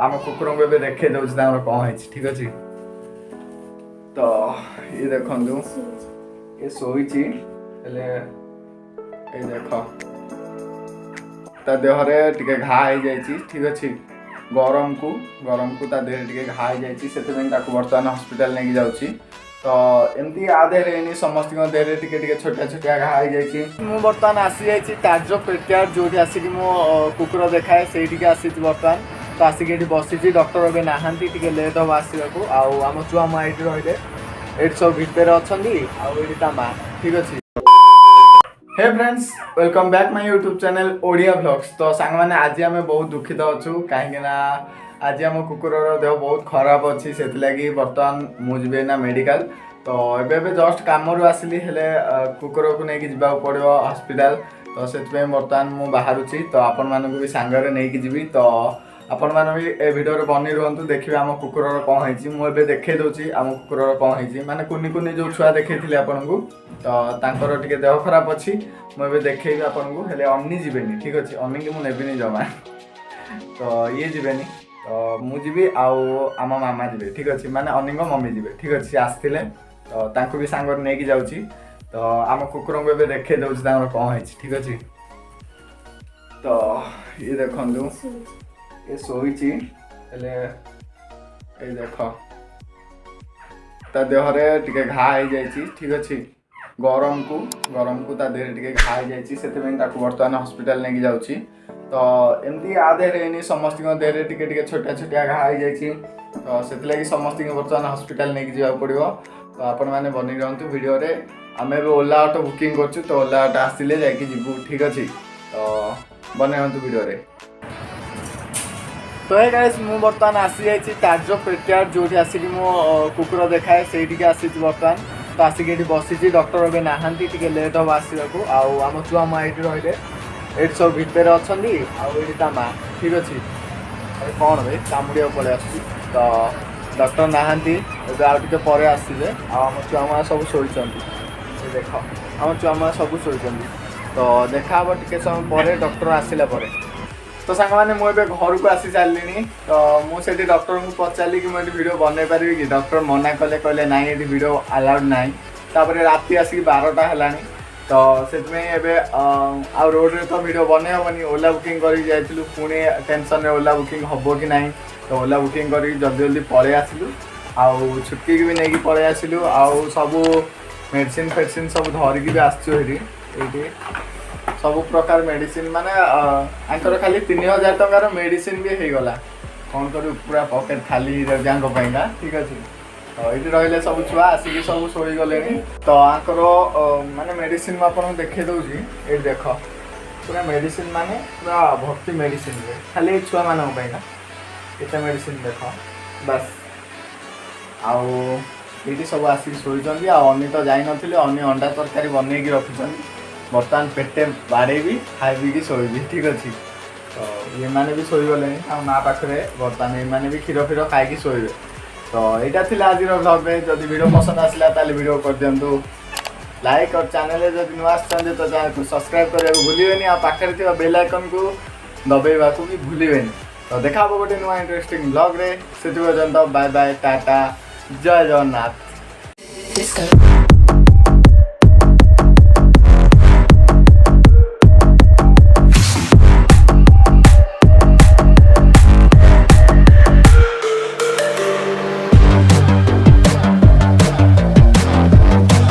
आम कुकुर को देखे दौर कौन है ठीक अच्छे। तो ये देखु ये शोची देख ता देहरे टिके घा हो जाए ठीक अच्छे। गरम को ता देह टिके घा हो जाए बर्तमान हॉस्पिटल नहीं जाऊँगी। तो एमती आ देहरे समस्त देहरे टिके छोटिया छोटिया घा हो जाए। मु बर्तमान आसी जाइए ताज पेटियार जो आसिक मो कुकुर देखाए से आसी बर्तमान। तो आसिक ये बसी डॉक्टर अभी नहांती टिके लेट हम आसवाक आम छुआ माँ ये रही ये सब भितर अच्छा आईटा माँ ठीक अच्छे। Hey friends welcome back my YouTube channel Odia vlogs. तो सांग मैंने आज आम बहुत दुखित अच्छू कहीं आज आम कुकुर देह बहुत खराब अच्छी से लगी बर्तमान मुझे ना मेडिकल। तो एबे जस्ट कम आसली कुकुर को लेकिन जावाक पड़ो हॉस्पिटल। तो से बर्तमान मुझे बाहरुची तो आपण मानक भी सांगरे नहीं जी। तो आपण मैंने भी ए भिडियो बनी रुहतु देखिए आम कुकुर कौन है। मुझे देखे दूसरी आम कुकुर कौन है माने कुनी कुनी जो छुआ देखी आपन को। तो टे देह खराब अच्छी मुझे देखेबी आपन को हेले अनी जीवेनि ठीक अच्छे। अनी की मुझे जमा तो ये जीवेनि तो मुझे आम मामा जी ठीक अच्छे माने अनी मम्मी जी ठीक अच्छे आसते। तो भी सांग नहीं जाऊँगी। तो आम कुकुर को देखे दौर कौन है ठीक अच्छे। तो ये देखु ये शोची देख ता देहरे टिके घा हो जाए ठीक अच्छे। गरम को ता देह टिके घा हो जाए से बर्तमान हॉस्पिटल नहीं जाऊँगी। तो एमती आ देहरे समस्त देहरे टिके छोटिया छोटिया घा हो जाए। तो से समस्त बर्तमान हॉस्पिटल नहीं जावाक पड़ो। तो आपण मैंने बनी रुहतु वीडियो रे आम भी ओला ऑटो बुकिंग कर। तो ओला ऑटो आसिले जाकि जीवु ठीक अच्छे। तो बने रुहतु वीडियो रे। तो ये गाइस मु बर्तमान आसी जाइए ताज पेटियार जो आसिक मो कुकुर देखाए से आसी बर्तमान। तो आसिक ये बसी डॉक्टर अभी नहांती टिके लेट हम आसवाक आम छुआ माँ ये रही ये सब भितर अच्छा आईटा माँ ठीक अच्छे। कौन भाई कामुड़िया पलि आस। तो डॉक्टर नहांती आउे पर आसवे आम छुआ माँ सब शोचा देख आम छुआ माँ सब शोचा। तो देखा टे समय पर डॉक्टर आसला। तो सांग मैंने मुझे घर को आसी सारे। तो मुझे डॉक्टर को पचारि कि मुझे वीडियो बनई पारि कि डॉक्टर मना कले कहले ना ये वीडियो अलाउड ना। तापर राति आसिक 12टा है। तो से रोड रे तो वीडियो बने हेनी ओला बुकिंग कर जाइलु पुणी टेंशन रे ओला बुकिंग हम कि ना। तो ओला बुकिंग कर जल्दी जल्दी पलि आसलु आउ छुट्टी भी नहीं पलि आसलु आउ सब मेडिसिन फेडिसिन सब धरिकी भी आसचु ये सब प्रकार मेडिसिन माने आंकर खाली 3000 टंकार मेडिसिन भी हो गला। कौन कर पूरा पॉकेट खाली जांगा ठीक अच्छे। तो ये रही सब छुआ आसिक सब शोई गले। तो आंकर माने मेडिसिन आपको देखे दूसरी ये देख पूरा मेडिसिन माने पूरा भर्ती मेडिसिन खाली छुआ मानक ये मेडिसिन देख बस आउ ये सब आसिक शोई। अनी तो जाई नथिले अनी अंडा तरकारी बनई रखी बर्तमान पेटे बाड़ेबी खाइबी कि शोबी ठीक अच्छे। तो ये मैंने भी शोई गले माँ पाखे बर्तमान ये भी क्षीर फीर खाई शोबे। तो यहाँ थी आज व्लॉग में जब वीडियो पसंद आसला ताले वीडियो कर दिंतु लाइक और चैनल जब नुआ आसते तो चैनल को सब्सक्राइब करने को भूलें और पाखे थी बेल आइकन को दबाइबा भी भूलें। तो देखा गोटे नुआ इंटरेस्टिंग व्लॉग रे से पर्यंत बाय बाय टाटा जय जगन्नाथ।